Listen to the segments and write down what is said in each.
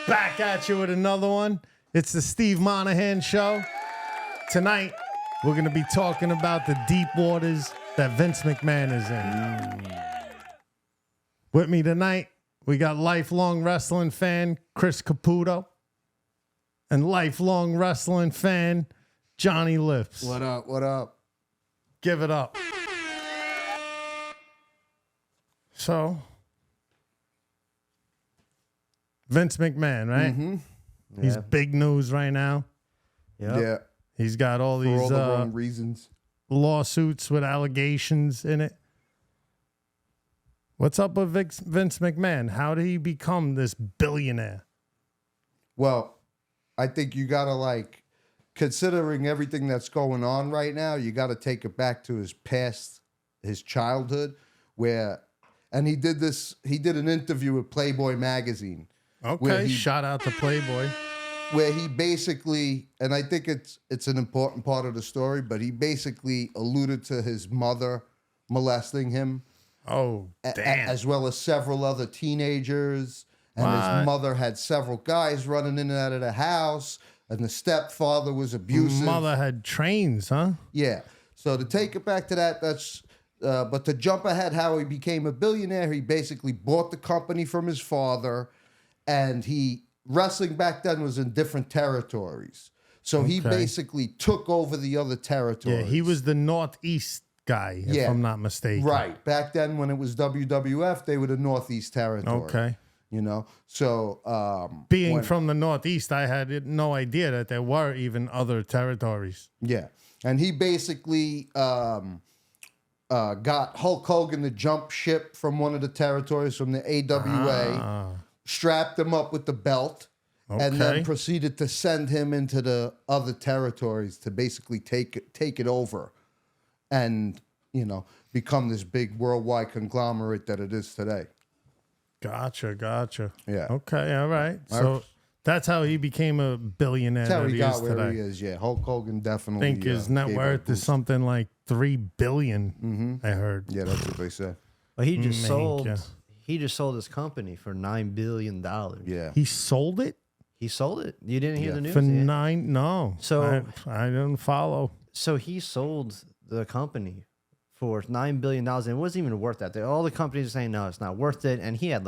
Back at you with another one. It's the Steve Monahan Show. Tonight, we're going to be talking about the deep waters that Vince McMahon is in. With me tonight, we got lifelong wrestling fan Chris Caputo and lifelong wrestling fan Johnny Lips. What up? What up? Give it up. So, Vince McMahon, right? Mm-hmm. Yeah. He's big news right now. Yep. Yeah. He's got all For these all the wrong reasons. Lawsuits with allegations in it. What's up with Vince McMahon? How did he become this billionaire? Well, I think you got to considering everything that's going on right now, you got to take it back to his past, his childhood, and he did an interview with Playboy magazine. Okay, shout out to Playboy. Where he basically, and I think it's an important part of the story, but he basically alluded to his mother molesting him. Oh, damn. As well as several other teenagers. And his mother had several guys running in and out of the house. And the stepfather was abusive. Mother had trains, huh? Yeah. So to take it back to that, but to jump ahead how he became a billionaire, he basically bought the company from his father. And wrestling back then was in different territories. So he basically took over the other territories. Yeah, he was the Northeast guy, if I'm not mistaken. Right. Back then when it was WWF, they were the Northeast territory. Okay. You know, so... Being from the Northeast, I had no idea that there were even other territories. Yeah. And he basically got Hulk Hogan to jump ship from one of the territories from the AWA, strapped him up with the belt, and then proceeded to send him into the other territories to basically take it over and, become this big worldwide conglomerate that it is today. Gotcha. Yeah. Okay, all right. So that's how he became a billionaire. That's how that he he got is where today. he is, yeah. Hulk Hogan definitely I think his net worth is something like $3 billion, I heard. Yeah, that's what they said. But he just sold his company for $9 billion. Yeah. He sold it? He sold it. You didn't hear the news? For nine? No. So I didn't follow. So he sold the company for $9 billion, and it wasn't even worth that. All the companies are saying, no, it's not worth it. And he had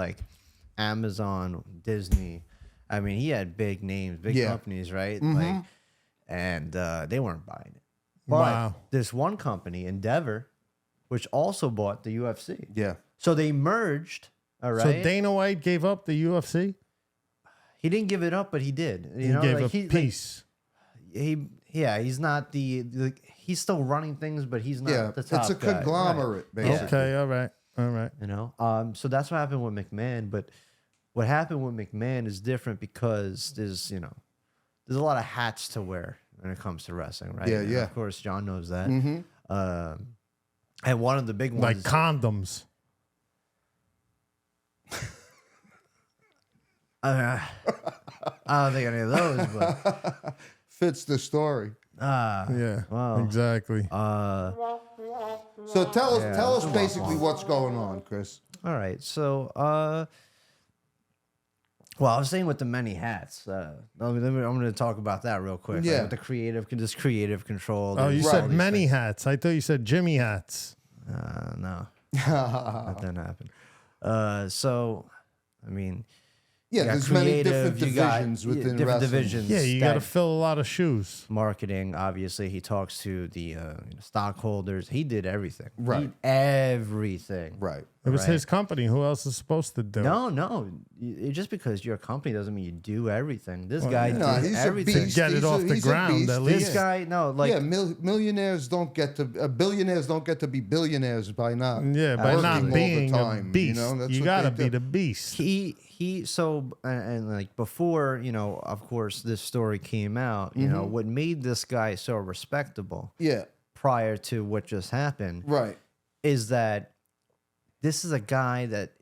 Amazon, Disney. I mean, he had big names, big companies, right? Mm-hmm. And they weren't buying it. But this one company, Endeavor, which also bought the UFC. Yeah. So they merged, all right? So Dana White gave up the UFC? He didn't give it up, but he did. He gave a piece. He's not he's still running things, but he's not the top it's a guy. conglomerate, basically. Okay, all right. So that's what happened with McMahon, but what happened with McMahon is different because there's a lot of hats to wear when it comes to wrestling, right? Yeah, yeah. Of course, John knows that. Mm-hmm. And one of the big ones, like condoms. I don't think any of those, but fits the story. Yeah, wow. Exactly. So tell us basically what's going on, Chris. All right. So, I was saying with the many hats. I'm going to talk about that real quick. Yeah. With the creative control. Oh, you said many hats. I thought you said Jimmy hats. No. That didn't happen. So, I mean... Yeah, there's many different divisions within different wrestling. divisions. Yeah, you got to fill a lot of shoes. Marketing, obviously, he talks to the stockholders. He did everything. Right. Everything. Right. It was his company. Who else is supposed to do it? No. Just because you're a company doesn't mean you do everything. This guy did he's everything. A Get it off the ground, at least. This guy, millionaires don't get to billionaires don't get to be billionaires by not by not being all the time, a beast. You got to be the beast. Before, of course, this story came out, what made this guy so respectable prior to what just happened is that this is a guy that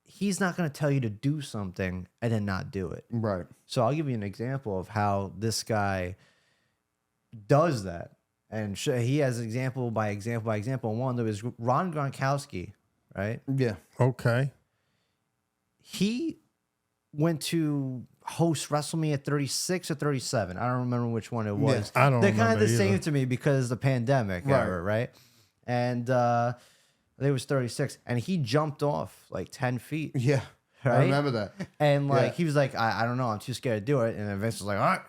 he's not going to tell you to do something and then not do it. Right. So I'll give you an example of how this guy does that. And he has example by example by example. One, there was Ron Gronkowski, right? Yeah. Okay. He went to host WrestleMania 36 or 37. I don't remember which one it was. I don't They're kind of remember the same either. to me because the pandemic era, right? And it was 36, and he jumped off like 10 feet. Yeah. Right? I remember that. And like he was like, I don't know, I'm too scared to do it. And then Vince was like, all right,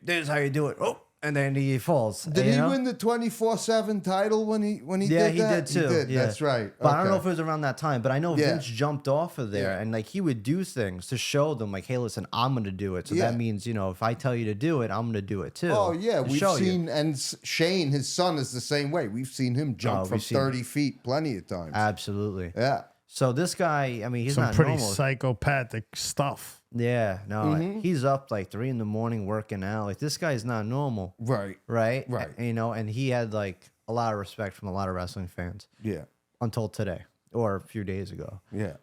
this is how you do it. Oh, and then he falls. Did he win the 24/7 title when he did that? Yeah, he did too. He did. Yeah. That's right. But I don't know if it was around that time. But I know Yeah. Vince jumped off of there, and like he would do things to show them, like, hey, listen, I'm gonna do it. So Yeah. that means, if I tell you to do it, I'm gonna do it too. Oh yeah, to we've show you. seen, and Shane, his son, is the same way. We've seen him jump from 30 feet plenty of times. Absolutely. Yeah. So this guy, I mean, he's Some not pretty normal. psychopathic stuff. Yeah, no, he's up like 3 a.m. working out. Like this guy's not normal, Right. right? Right. And he had like a lot of respect from a lot of wrestling fans Yeah. until today or a few days ago. Yeah.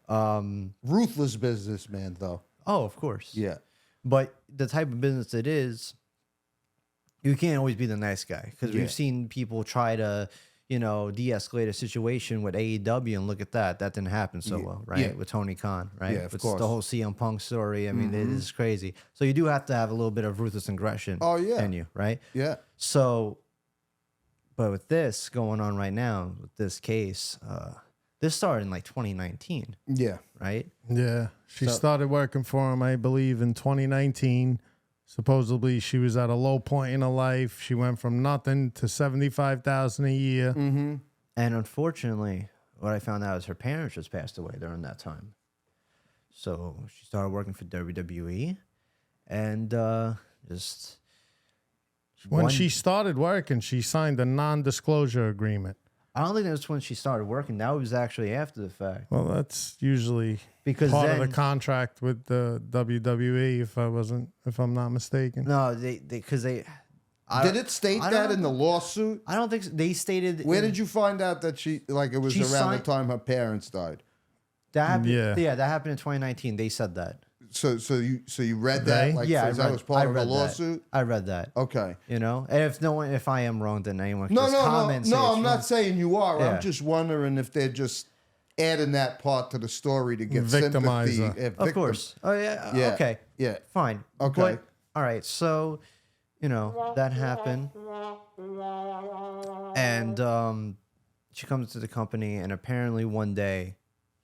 Ruthless businessman, though. Oh, of course. Yeah. But the type of business it is, you can't always be the nice guy because we've seen people try to, de-escalate a situation with AEW, and look at that. That didn't happen so well, right? Yeah. With Tony Khan, right? Yeah, of With course. the whole CM Punk story. I mean, it is crazy. So you do have to have a little bit of ruthless aggression in you, right? Yeah. So, but with this going on right now, with this case, this started in like 2019, Yeah. right? Yeah. She started working for him, I believe, in 2019. Supposedly, she was at a low point in her life. She went from nothing to $75,000 a year. Mm-hmm. And unfortunately, what I found out is her parents just passed away during that time. So she started working for WWE, and just When she started working, she signed a non-disclosure agreement. I don't think that's when she started working. That was actually after the fact. Well, that's usually Because part then, of the contract with the WWE, if I'm not mistaken. no, because they. Did it state I that don't- in the lawsuit? I don't think so. They stated. Where did you find out that it was She around the signed- time her parents died? that happened? Yeah. Yeah, that happened in 2019. They said that. So you read that? They? Like, Yeah, that was part of the lawsuit? I read that. Okay. And if I am wrong, then anyone can No, just no, comment. no. and say No, it's I'm wrong. not saying you are. Yeah. I'm just wondering if they're just adding that part to the story to get Victimize sympathy. her. Of course. Oh yeah. Yeah. Okay. Yeah. Fine. Okay. But, all right. So, that happened, and she comes to the company, and apparently one day,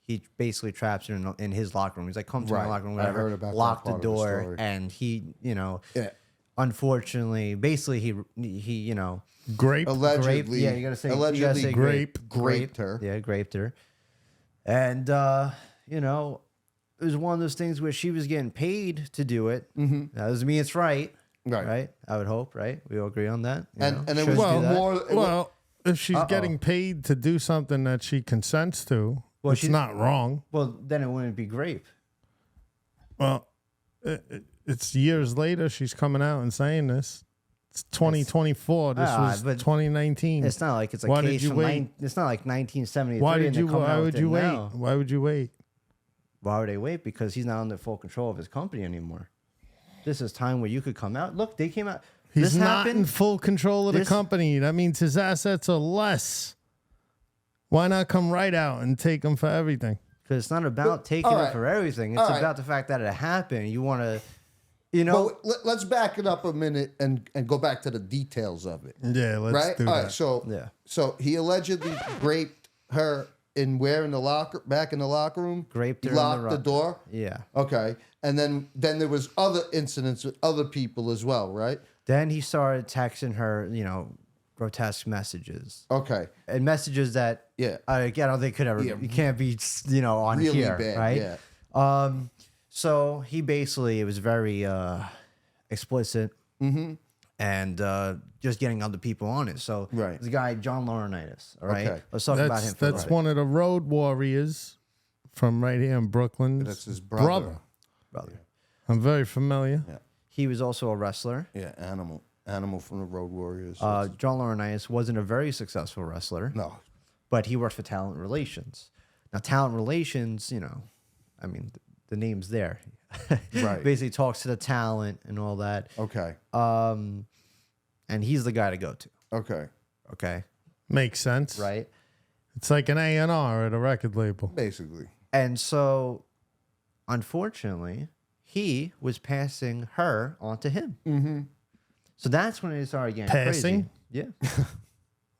he basically traps her in his locker room. He's like, "Come to my Right. locker room, I whatever." heard about that Lock the part of the door, story. and he, Yeah. unfortunately, basically he, Grape. Allegedly. Grape, yeah, you gotta say allegedly grape. raped her. Yeah, raped her. And it was one of those things where she was getting paid to do it. Mm-hmm. That doesn't mean it's right. Right. I would hope, right? We all agree on that. You know? And it Should was do that. more. Well, if she's getting paid to do something that she consents to, Well, it's not wrong. Well, then it wouldn't be grape. Well, it's years later. She's coming out and saying this. It's 2024. This was but 2019. It's not like it's a Why case did you from wait? It's not like 1973. Why did and they're you? coming Why out would with you it wait? now. Why would you wait? Why would they wait? Because he's not under full control of his company anymore. This is time where you could come out. Look, they came out. He's this not in happened. full control of the This- company. That means his assets are less. Why not come right out and take them for everything? Because it's not about taking all it right. for everything. It's All right. about the fact that it happened. You want to, But let's back it up a minute and go back to the details of it. Yeah, let's Right? do All that. right. So Yeah. So he allegedly raped her in the locker back in the locker room. Raped He her in the locked the ro- door. Yeah. Okay. And then there was other incidents with other people as well, right? Then he started texting her, grotesque messages Okay. and messages that Yeah. I don't think could ever. Yeah. You can't be, on Really here, bad, right? yeah. So he basically, it was very explicit, and just getting other people on it. So Right. the guy John Laurinaitis. All right, Okay. let's talk about him. That's For a that's little one of the road warriors from right here in Brooklyn. That's his brother. brother. I'm very familiar. Yeah. He was also a wrestler. Yeah. Animal from the Road Warriors. John Laurinaitis wasn't a very successful wrestler, no. but he worked for Talent Relations. Now, Talent Relations, I mean, the name's there. Right. Basically talks to the talent and all that. Okay. And he's the guy to go to. Okay. Okay. Makes sense. Right. It's like an A&R at a record label. Basically. And so, unfortunately, he was passing her onto him. Mm-hmm. So that's when it started getting Passing? crazy. Yeah.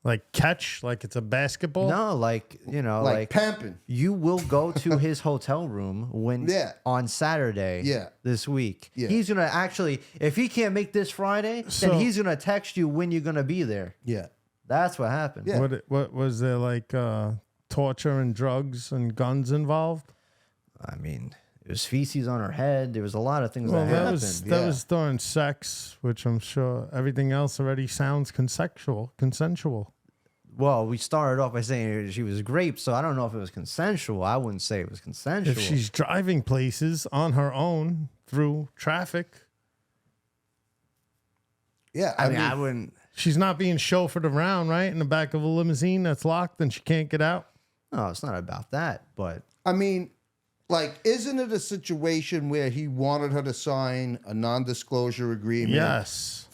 Like catch, like it's a basketball? No, like, you know, like pimping. you will go to his hotel room when on Saturday this week. Yeah. He's going to actually, if he can't make this Friday, then he's going to text you when you're going to be there. Yeah. That's what happened. Yeah. What was there, like torture and drugs and guns involved? I mean, there was feces on her head. There was a lot of things that happened. That was during sex, which I'm sure everything else already sounds consensual. Well, we started off by saying she was graped, so I don't know if it was consensual. I wouldn't say it was consensual. If she's driving places on her own through traffic. Yeah, I mean, I wouldn't. She's not being chauffeured around, right? In the back of a limousine that's locked and she can't get out. No, it's not about that, but. I mean, like, isn't it a situation where he wanted her to sign a non-disclosure agreement? Yes.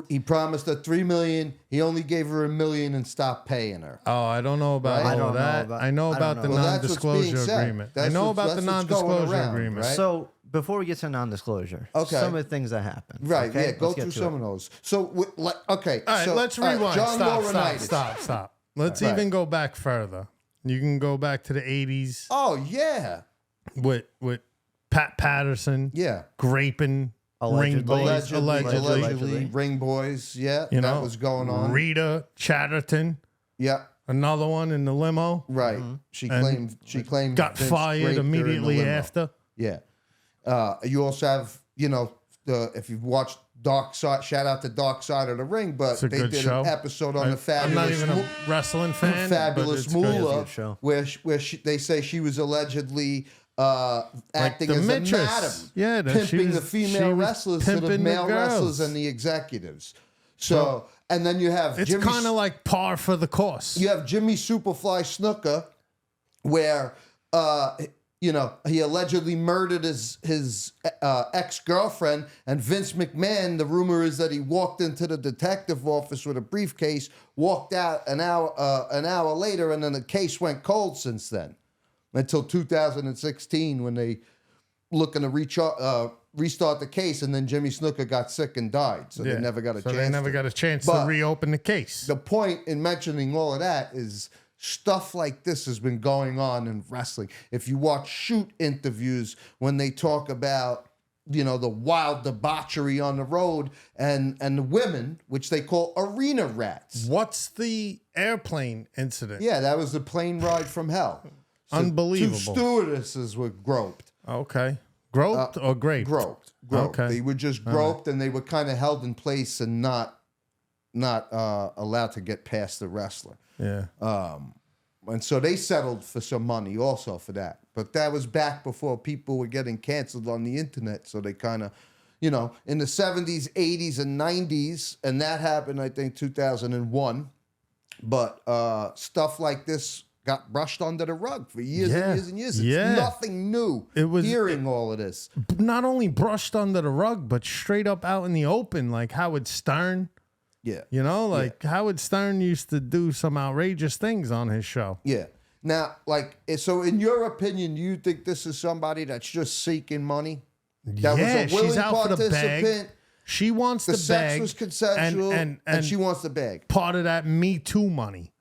He promised her $3 million. He only gave her $1 million and stopped paying her. Oh, I don't know about all of that. I know about the non-disclosure agreement. I know about the non-disclosure agreement. Right? So before we get to non-disclosure, some of the things that happened. Right, okay? yeah, go through some of those. So, okay. All right, let's rewind. Right, Stop. Let's even go back further. You can go back to the 80s. Oh, yeah. With Pat Patterson. Yeah. Graping. Ring boys. Allegedly. Ring boys. Yeah. That was going on. Rita Chatterton. Yeah. Another one in the limo. Right. Mm-hmm. She claimed got Vince fired immediately after. Yeah. You also have, if you've watched Dark Side, shout out to Dark Side of the Ring, but they did an episode on the Fabulous. I'm not even a wrestling fan. Fabulous Moolah, where they say she was allegedly acting as a madam, pimping the female wrestlers to the male wrestlers and the executives. So, and then you have it's kind of like par for the course. You have Jimmy Superfly Snuka, where he allegedly murdered his ex-girlfriend, and Vince McMahon, the rumor is that he walked into the detective office with a briefcase, walked out an hour later, and then the case went cold since then. Until 2016 when they looking to restart the case, and then Jimmy Snuka got sick and died. So they never got a chance to reopen the case. The point in mentioning all of that is stuff like this has been going on in wrestling. If you watch shoot interviews when they talk about, the wild debauchery on the road and the women, which they call arena rats. What's the airplane incident? Yeah, that was the plane ride from hell. So unbelievable. 2 stewardesses were groped. Okay. Groped or graped? Groped. Okay. They were just groped, and they were kind of held in place and not allowed to get past the wrestler. Yeah. And so they settled for some money also for that. But that was back before people were getting canceled on the internet. So they kind of, in the 70s, 80s, and 90s, and that happened, I think, 2001. But stuff like this got brushed under the rug for years and years and years. It's nothing new. Hearing all of this. Not only brushed under the rug, but straight up out in the open, like Howard Stern. Yeah. Howard Stern used to do some outrageous things on his show. Yeah. Now, so in your opinion, you think this is somebody that's just seeking money? That was a willing she's out participant. For the bag. She wants the bag. The sex was consensual, and she wants the bag. Part of that Me Too money.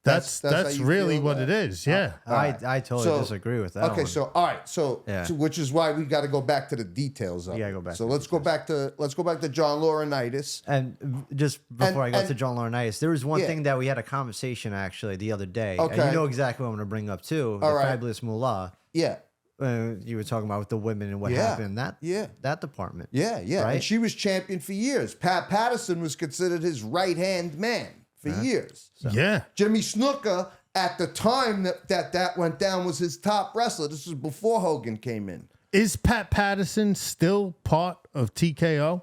That's really what it is. Yeah. I totally disagree with that. Okay, so all right, so which is why we got to go back to the details of it. Go back. So let's go back to John Laurinaitis. And just before I go to John Laurinaitis, there was one thing that we had a conversation actually the other day. Okay. And you know exactly what I'm going to bring up too. The Fabulous Moolah. Yeah. You were talking about with the women and what happened in that department. Yeah. Right? And she was champion for years. Pat Patterson was considered his right-hand man for years. So. Yeah. Jimmy Snuka, at the time that went down, was his top wrestler. This was before Hogan came in. Is Pat Patterson still part of TKO?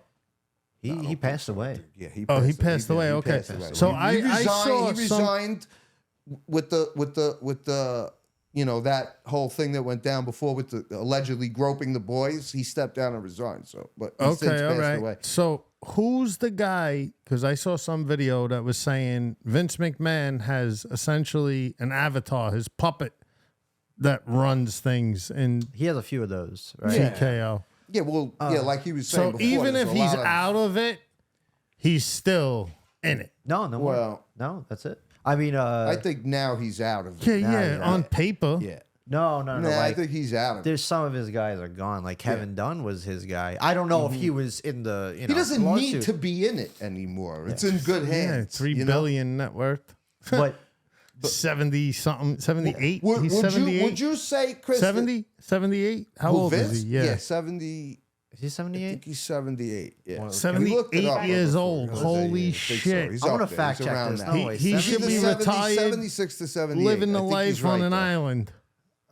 He passed away. Yeah, he passed away. Okay. So he resigned with the that whole thing that went down before with the allegedly groping the boys. He stepped down and resigned. So, but he since passed away. So who's the guy? Because I saw some video that was saying Vince McMahon has essentially an avatar, his puppet, that runs things in. He has a few of those, right? TKO. Yeah, well, like he was saying So before. even there's if a he's lot of- out of it, he's still in it. No, no more. Well- No, that's it. I mean, I think now he's out of it. Yeah, on paper. Yeah. no. Nah, Like, I think he's out of it. there's some of his guys are gone. Like Kevin Dunn was his guy. I don't know if he was in the. You know, He doesn't need lawsuit. to be in it anymore. It's in good Yeah, hands. $3 billion net worth. But 70 something, 78. Would, He's would 78. would you say, Chris? 70, 78? How Who, old Vince? is he? Yeah. 70. is he I 78? think he's 78. Yeah. We looked it 78 up years before. old. I think Holy so. shit. He's I'm up gonna there. fact He's check around this. that. No way. He should be 70, retired, 76 to 78. living the I think life he's right on an there. island.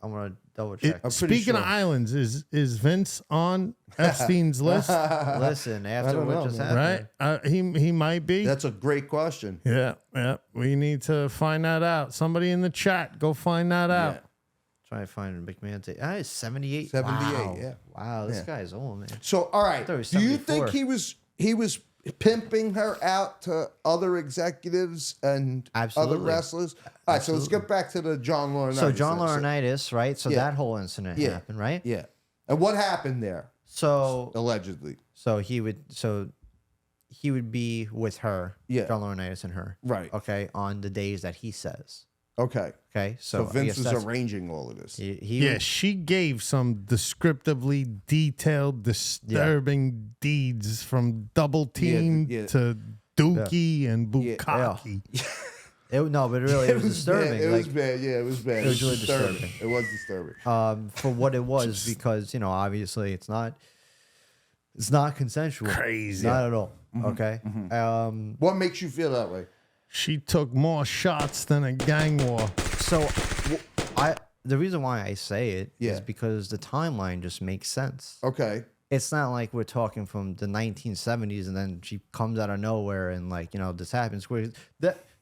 I'm gonna double check. I'm pretty Speaking of sure. islands, is Vince on Epstein's list? Listen, after don't what know, just man. happened, Right? He might be. That's a great question. Yeah. We need to find that out. Somebody in the chat, go find that out. try to find McMahon. He's 78. 78, Wow. yeah. Wow, this Yeah. guy's old, man. So, all right. thought he was Do you 74. think he was pimping her out to other executives and other Absolutely. wrestlers? All right, so let's get back to the John Laurinaitis. So John then. Laurinaitis, right? So Yeah. that whole incident Yeah. happened, right? Yeah. And what happened there, So allegedly? he would be with her, Yeah. John Laurinaitis and her, Right. okay, on the days that he says. Okay. Okay, So I Vince guess was that's- arranging all of this. He Yeah, she gave some descriptively detailed, disturbing deeds from double team yeah. to Dookie and Bukkake. no, but really it was disturbing. Bad. It was like, bad. Yeah, it was bad. It was really disturbing. It was disturbing. for what it was, because obviously it's not consensual. Crazy. Not at all. Okay. What makes you feel that way? She took more shots than a gang war. So the reason why I say it is Yeah. because the timeline just makes sense. Okay. It's not like we're talking from the 1970s and then she comes out of nowhere and this happens.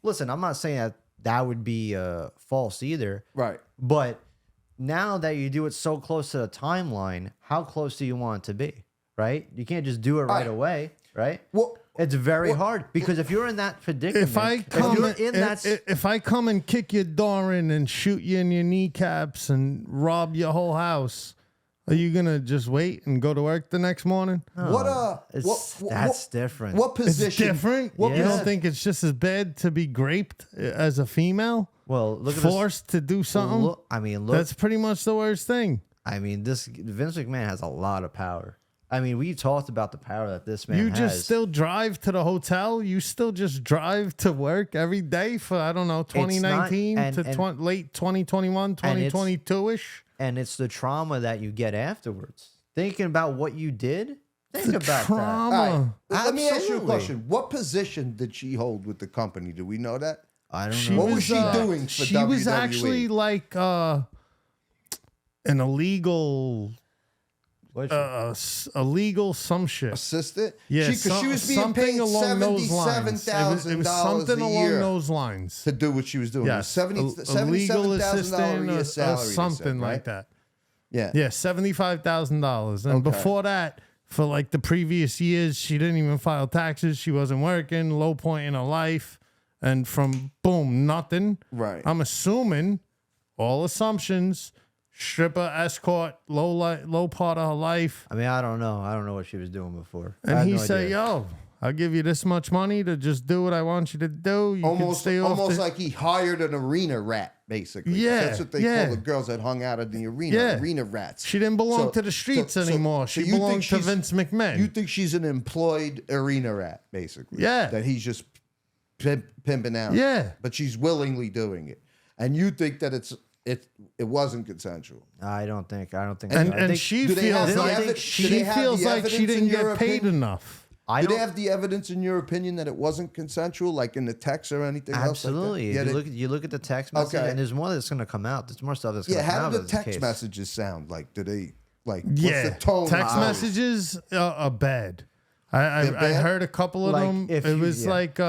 Listen, I'm not saying that would be false either. Right. But now that you do it so close to the timeline, how close do you want it to be? Right? You can't just do it right away, right? Well, It's very hard because if you're in that predicament, If I come, you're in that, if I come and kick your door in and shoot you in your kneecaps and rob your whole house, are you gonna just wait and go to work the next morning? that's different. What It's position? different. What You Yeah. don't think it's just as bad to be graped as a female? Well, look at Forced to do this. something. Look, That's pretty much the worst thing. this Vince McMahon has a lot of power. We talked about the power that this man You has. just still drive to the hotel. You still just drive to work every day for, I don't know, 2019 and- to and- late 2021, 2022-ish. and it's the trauma that you get afterwards. Thinking about what you did. Think about trauma. All right. Let me ask you a Absolutely. question. What position did she hold with the company? Do we know that? that. I don't She know. What was she doing for She was WWE? actually like an illegal, illegal some shit. Assistant? Yeah, Because she was being something paid along those lines. It was $77,000 something a along year those lines. to do what she was doing. Yes, It was a legal $77,000 assistant a year or salary. they something said, like right? that. Yeah. Yeah, $75,000. And Okay. before that, for like the previous years, she didn't even file taxes. She wasn't working. Low point in her life. And from boom, nothing. Right. I'm assuming, all assumptions, stripper, escort, low part of her life. I don't know. I don't know what she was doing before. I And have he no said, idea. "Yo, I'll give you this much money to just do what I want you to do. You can stay off Almost the-" like he hired an arena rat, basically. Yeah, That's what they yeah. call the girls that hung out in the arena. Yeah. Arena rats. She didn't belong So- to the streets so- so- anymore. so She you think belonged to she's- Vince McMahon. You think she's an employed arena rat, basically? Yeah. That he's just pimping out. Yeah. But she's willingly doing it, and you think that it wasn't consensual. I don't think. and so. I and think, she do they have feels the like evi- do she they have feels the like she evidence didn't in your get paid opinion? enough. I Do they don't. have the evidence in your opinion that it wasn't consensual, like in the text or anything Absolutely. else? Like that? If you look at the text message, Okay. and there's more that's going to come out. There's more stuff that's going Yeah, to come how out. do of the this text case. messages sound? Like, do they like? Yeah, what's the tone? text of those? messages are bad. I bad? heard a couple of Like, them. if It you- was yeah. like,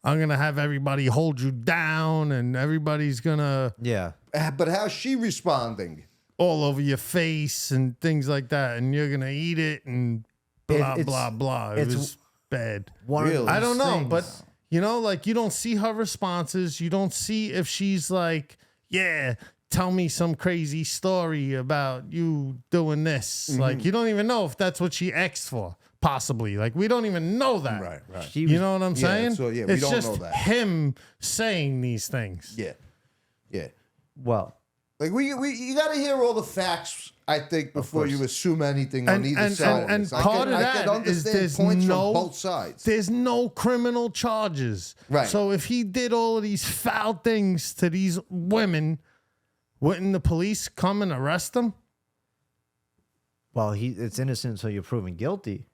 I'm gonna have everybody hold you down, and everybody's gonna Yeah. But how's she responding? all over your face and things like that, and you're gonna eat it and blah It's- blah blah. It it's was bad. One of Really? those I don't know, things. but like you don't see her responses. You don't see if she's like, yeah, tell me some crazy story about you doing this. Like, you don't even know if that's what she asked for. Possibly. Like, we don't even know that. Right. You know what I'm saying? So, yeah, we it's don't just know that. him saying these things. Yeah. Well, like you got to hear all the facts, I think, before you assume anything on either side. And part of that is there's points no, from both sides. There's no criminal charges. Right. So if he did all of these foul things to these women, wouldn't the police come and arrest him? well, it's innocent until you're proven guilty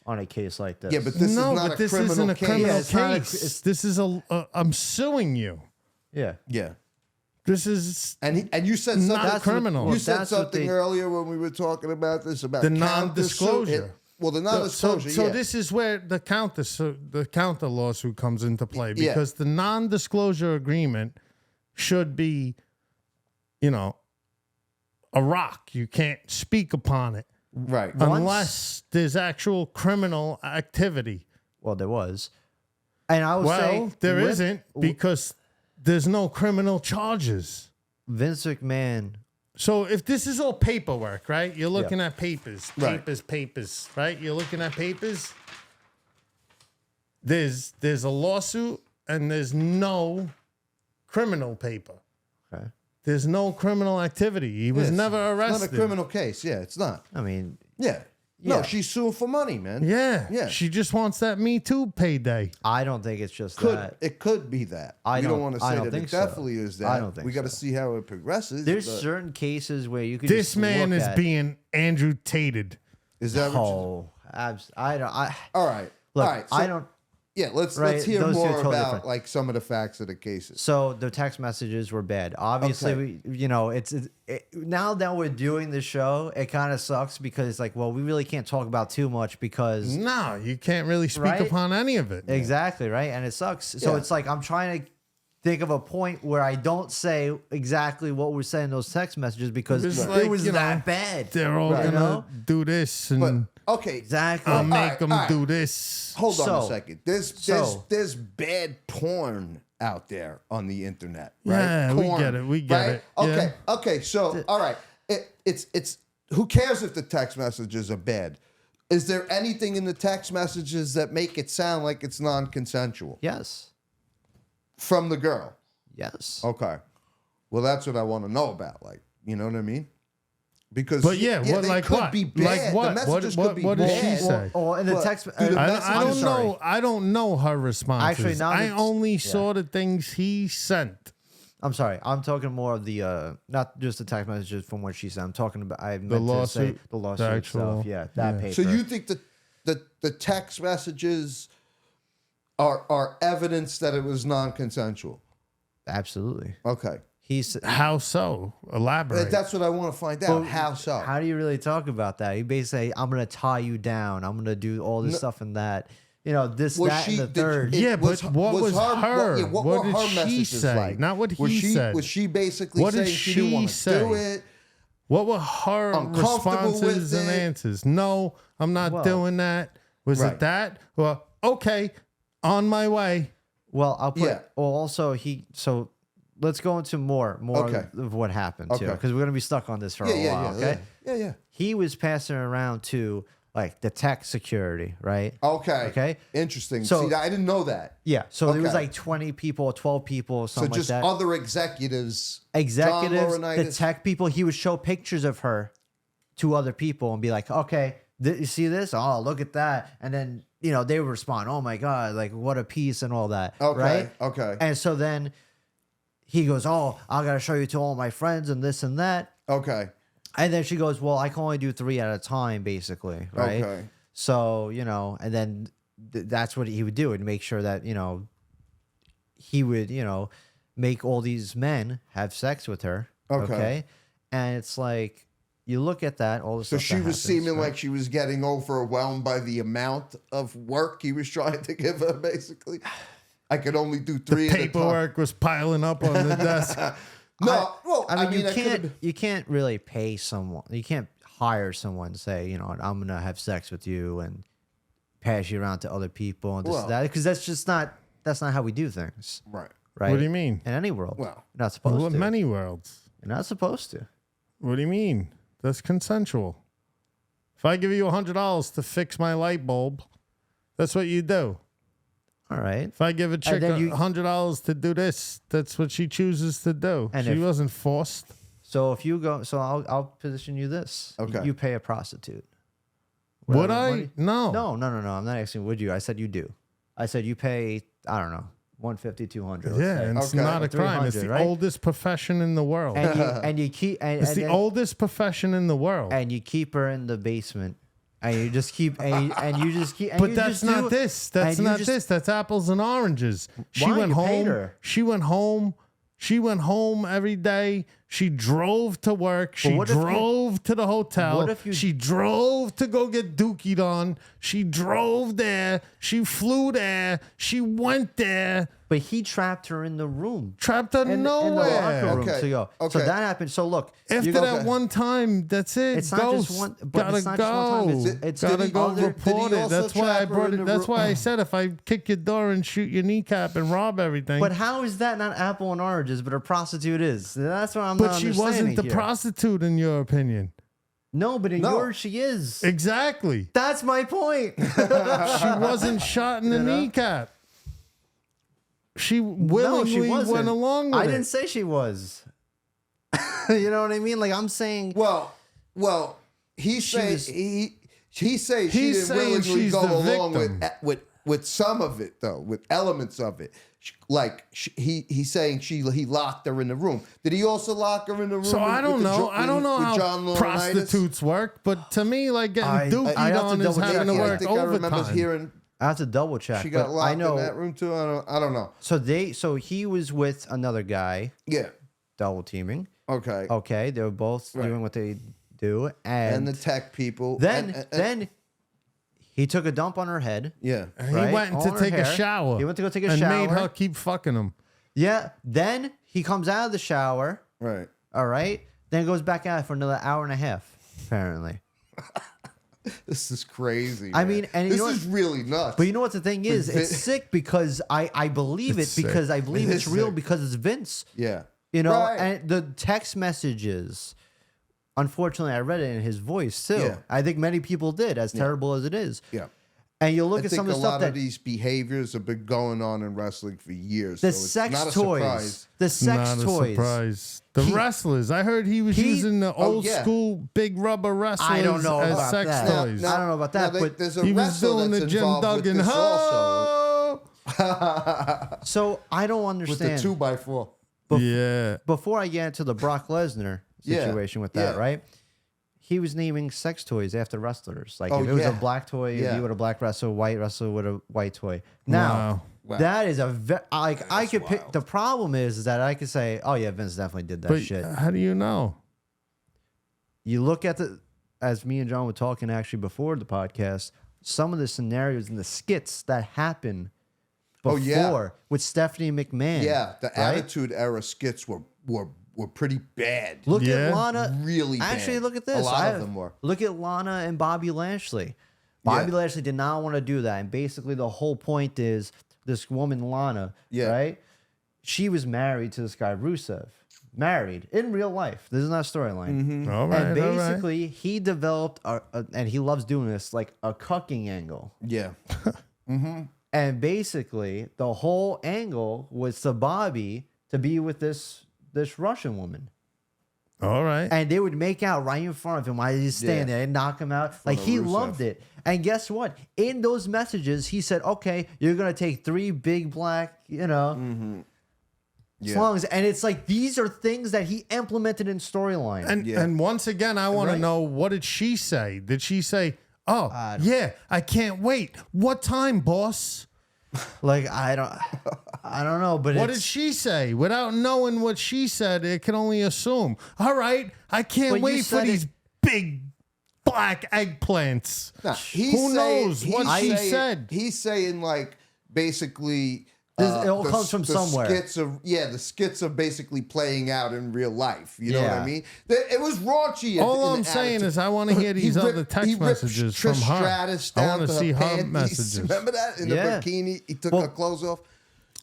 on a case like this. Yeah, but this is not a criminal isn't a case. criminal Yeah, case. This is I'm suing you. yeah. This is And you said something. not criminal. You said That's what something earlier when we were talking about this about The counter-suit. nondisclosure. Well, the nondisclosure. So yeah. this is where the counter lawsuit comes into play, because the non-disclosure agreement should be, a rock. You can't speak upon it Right. unless there's actual criminal activity. Well, there was. And I would Well, say there isn't, because there's no criminal charges. Vince McMahon. So if this is all paperwork, right? You're looking at papers, Right. papers, right? You're looking at papers. There's a lawsuit and there's no criminal paper. Okay. There's no criminal activity. He was Yes. never arrested. It's not a criminal case. Yeah, it's not. I mean, Yeah. No, she's suing for money, man. Yeah. She just wants that Me Too payday. I don't think it's just that. It could be that. I We don't don't- want to I say don't that think it so. definitely is that. I don't think we got to so. see how it progresses. There's but certain cases where you could This just man look is at, being Andrew Tated. is that what you, Oh, I don't. all right. Look, all right. So, I don't. yeah, let's right, hear those two are more totally about different. like some of the facts of the cases. So the text messages were bad. Obviously, Okay. now that we're doing the show, it kind of sucks because it's like, well, we really can't talk about too much because No, you can't really speak Right? upon any of it. exactly right, and it sucks. So Yeah. it's like I'm trying to think of a point where I don't say exactly what we're saying in those text messages because It's it like, was you know, that bad. They're all Right. gonna You know? do this and But okay, Exactly. I'll all make right, them all right. do this. hold on a So- second. so- There's bad porn out there on the internet, right? Yeah, we Porn, get it, we get right? it, Okay, yeah. okay. So all right, it's who cares if the text messages are bad? Is there anything in the text messages that make it sound like it's non-consensual Yes. from the girl? Yes. Okay. Well, that's what I want to know about. Like, you know what I mean? Because But yeah, what they like could what? be bad. Like what? The messages What- could be what did bad. she say? Or in the But text. do the I I'm don't sorry. know. I don't know her responses. Actually, now I that- only saw the things he sent. I'm sorry. I'm talking more of the not just the text messages from what she said. I'm talking about. I meant to say lawsuit, the lawsuit the actual- itself. Yeah, that yeah. paper. So you think that the text messages are evidence that it was non-consensual? absolutely. Okay. He's. How so? Elaborate. That's what I want to find out. How so? How do you really talk about that? He basically say, "I'm gonna tie you down. I'm gonna do all this stuff and that." You know, this, Was that, she- and the did- third. Yeah, but what was her? What What were did her she messages say? like? Not what was he she, said. Was she basically What did saying she didn't want she to do say? it? What were her Uncomfortable responses with and it? answers? No, I'm not Well- doing that. Was Right. it that? Well, okay, on my way. Well, I'll put. Yeah. Well, also So let's go into more Okay. of what happened too, Okay. because we're gonna be stuck on this for a while. Okay. Yeah. He was passing around to like the tech security, right? Okay. Okay. Interesting. So- See, I didn't know that. Yeah. So there was Okay. like 20 people, 12 people, So something just like that. other executives. Executives, John the Laurinaitis. tech people. He would show pictures of her to other people and be like, "Okay, you see this? Oh, look at that!" And then they would respond, "Oh my god, like what a piece and all that." Okay. Right? Okay. And so then he goes, "Oh, I gotta show you to all my friends and this and that." Okay. And then she goes, "Well, I can only do 3 at a time, basically, right?" Okay. So and then that's what he would do and make sure that he would make all these men have sex with her. Okay. And it's like you look at that, all the So stuff. she that was happens, seeming right? like she was getting overwhelmed by the amount of work he was trying to give her, basically. I could only do 3 The at a time. paperwork was piling up on the desk. No, well, I mean, could've- you can't really pay someone. You can't hire someone to say, I'm gonna have sex with you and pass you around to other people and this Well- and that, because that's not how we do things, Right. right? What do you mean? In any world, Well, you're not supposed Well, to. many worlds. You're not supposed to. What do you mean? That's consensual. If I give you $100 to fix my light bulb, that's what you do. All right. If I give a chick $100 to do this, that's what she chooses to do. And she wasn't forced. So if you go, I'll position you this. Okay. You pay a prostitute. Would I? No. No. I'm not asking would you. I said you do. I said you pay, I don't know, 150, 200. Yeah, and it's not a crime. It's the oldest profession in the world. And you keep it's the oldest profession in the world. And you keep her in the basement. And you just keep and you just keep. But that's not this. That's not this. That's apples and oranges. She went home. She went home. She went home every day. She drove to work. She drove to the hotel. She drove to go get dookied on. She drove there. She flew there. She went there. But he trapped her in the room. Trapped her nowhere. In the locker room to go. Okay. So that happened. So look. After that one time, that's it. It's not just one. Gotta go. Gotta go report it. That's why I brought it. That's why I said if I kick your door and shoot your kneecap and rob everything. But how is that not apple and oranges, but a prostitute is? That's what I'm not understanding. But she wasn't the prostitute in your opinion. No, but in yours, she is. Exactly. That's my point. She wasn't shot in the kneecap. She willingly went along with it. I didn't say she was. You know what I mean? Like I'm saying. Well, he says she didn't willingly go along with some of it though, with elements of it. He's saying he locked her in the room. Did he also lock her in the room? So I don't know. I don't know how prostitutes work, but to me, like getting dookied on is having to work overtime. I have to double check. She got locked in that room too. I don't know. So he was with another guy. Yeah. Double teaming. Okay. They were both doing what they do, and the tech people. Then he took a dump on her head. Yeah. He went to take a shower. He went to go take a shower. And made her keep fucking him. Yeah. Then he comes out of the shower. Right. All right. Then goes back out for another hour and a half, apparently. This is crazy. I mean, and this is really nuts. But you know what the thing is? It's sick because I believe it because I believe it's real because it's Vince. Yeah. You know, and the text messages, unfortunately, I read it in his voice too. Yeah. I think many people did, as terrible as it is. Yeah. And you look at some of the stuff that these behaviors have been going on in wrestling for years. The sex toys. The sex toys. Surprise. The wrestlers. I heard he was using the old school big rubber wrestlers I don't know as about sex that. toys. I don't know about that, but there's a he was doing the Jim Duggan. So I don't understand. With the 2x4. Before I get into the Brock Lesnar situation with that, right? He was naming sex toys after wrestlers. Like if it was a black toy, he would a black wrestler, white wrestler with a white toy. Now, that is I could pick. The problem is that I could say, oh yeah, Vince definitely did that shit. How do you know? You look at as me and John were talking actually before the podcast, some of the scenarios and the skits that happen before with Stephanie McMahon. Yeah, the Attitude Era skits were pretty bad. Look at Lana. Really bad. Actually, look at this. A lot of them were. Look at Lana and Bobby Lashley. Bobby Lashley did not want to do that. And basically the whole point is this woman, Lana, right? She was married to this guy, Rusev. Married in real life. This is not a storyline. Mm-hmm. All right, and basically he developed, and he loves doing this, like a cucking angle. Yeah. Mm-hmm. And basically the whole angle was to Bobby to be with this Russian woman. All right. And they would make out right in front of him while he's standing there and knock him out. Like he loved it. And guess what? In those messages, he said, okay, you're going to take 3 big black, songs. And it's like, these are things that he implemented in storyline. And once again, I want to know, what did she say? Did she say, oh, I can't wait. What time, boss? Like, I don't know, but what did she say? Without knowing what she said, it can only assume. All right, I can't wait for these big black eggplants. Nah, who knows what she said? He's saying, like, basically... it all comes from somewhere. The skits are basically playing out in real life. You know what I mean? It was raunchy. All I'm saying is I want to hear these other text messages from her. I want to see her messages. Remember that? In the bikini? He took her clothes off.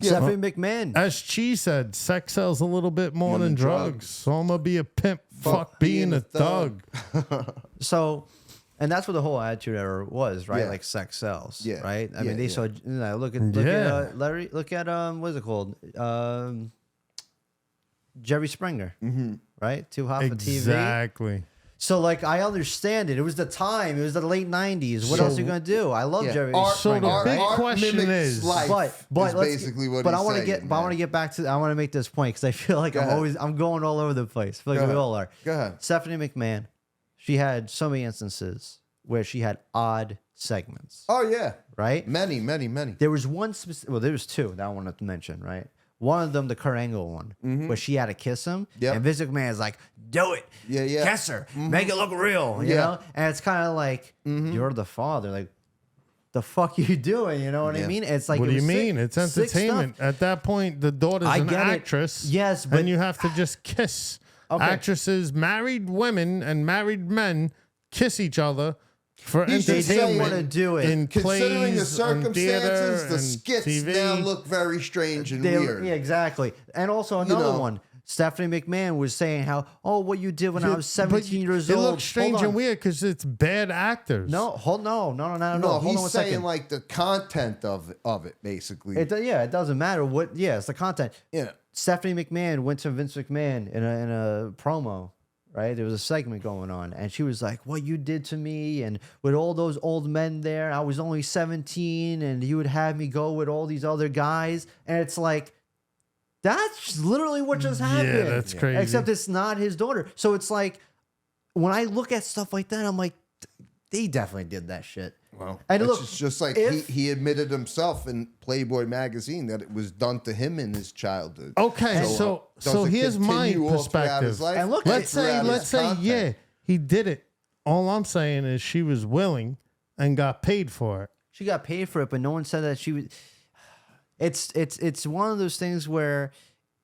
Stephanie McMahon. As Chi said, sex sells a little bit more than drugs. So I'm going to be a pimp. Fuck being a thug. So, and that's what the whole Attitude Era was, right? Like sex sells, right? I mean, they saw, look at Larry, look at, what is it called? Jerry Springer, right? Too hot for TV. Exactly. So, like, I understand it. It was the time. It was the late 90s. What else are you going to do? I love Jerry Springer. So the big question is, but basically what but he's I want to saying, get, but I want to get back to, I want to make this point because I feel like I'm going all over the place. I feel like we all are. Go ahead. Stephanie McMahon, she had so many instances where she had odd segments. Oh, yeah. Right? Many. There was one specific, well, there was two that I wanted to mention, right? One of them, the Kurt Angle one, where she had to kiss him. Yep. And Vince McMahon is like, do it. Yeah. Kiss her. Make it look real. You know? And it's kind of like, you're the father. Like, the fuck you doing? You know what I mean? It's like, what do you mean? It's entertainment. At that point, the daughter's an actress. Yes, but and you have to just kiss. Actresses, married women and married men kiss each other for entertainment. They didn't want to do it. In Considering the plays, circumstances, on the theater, skits TV. now look very strange and weird. Yeah, exactly. And also another one. Stephanie McMahon was saying how, what you did when I was 17 years old. It looks strange and weird because it's bad actors. No. Hold on He's saying second. like the content of it basically. It doesn't matter what. Yeah, it's the content. Yeah. Stephanie McMahon went to Vince McMahon in a promo. Right, there was a segment going on, and she was like, "What you did to me, and with all those old men there, I was only 17, and you would have me go with all these other guys." And it's like, that's literally what just happened. Yeah, that's crazy. Except it's not his daughter. So it's like, when I look at stuff like that, I'm like, they definitely did that shit. Well, and look, it's just like he admitted himself in Playboy magazine that it was done to him in his childhood. Okay, so here's my perspective. And look, let's say he did it. All I'm saying is she was willing and got paid for it. She got paid for it, but no one said that she was. It's one of those things where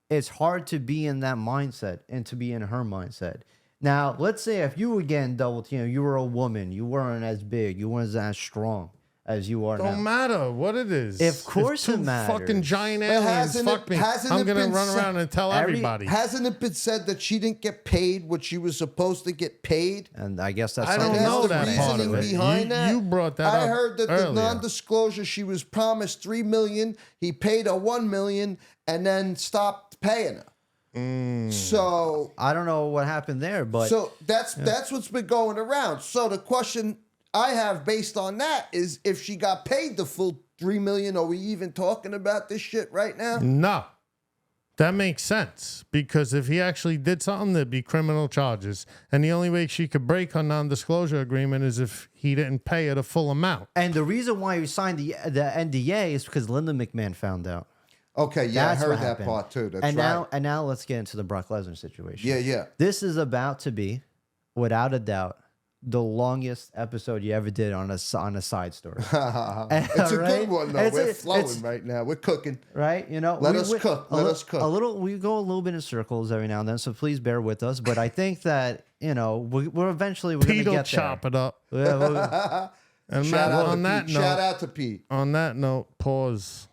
it's hard to be in that mindset and to be in her mindset. Now, let's say if you were getting double teamed, you were a woman, you weren't as big, you weren't as strong as you are now. Don't matter what it is. Of course if it matters. Fucking giant aliens fuck me. I'm going to run around and tell everybody. Hasn't it been said that she didn't get paid what she was supposed to get paid? And I guess that's... I don't know that part of it. Behind that. You brought that up I heard that earlier. the non-disclosure, she was promised $3 million. He paid her $1 million and then stopped paying her. So I don't know what happened there, but that's what's been going around. So the question I have based on that is, if she got paid the full $3 million, are we even talking about this shit right now? No, that makes sense, because if he actually did something, there'd be criminal charges, and the only way she could break her non-disclosure agreement is if he didn't pay her the full amount. And the reason why he signed the NDA is because Linda McMahon found out. Okay, yeah, That's I heard what that happened. part too. That's and right. Now let's get into the Brock Lesnar situation. Yeah. This is about to be, without a doubt, the longest episode you ever did on a side story. It's a good one though. We're flowing right now. We're cooking. Right? You know, let us cook. Let us cook. We go a little bit in circles every now and then, so please bear with us. But I think that, we're eventually going to get there. Chop it up. Yeah, And shout on out that to note, shout out to Pete. On that note, pause.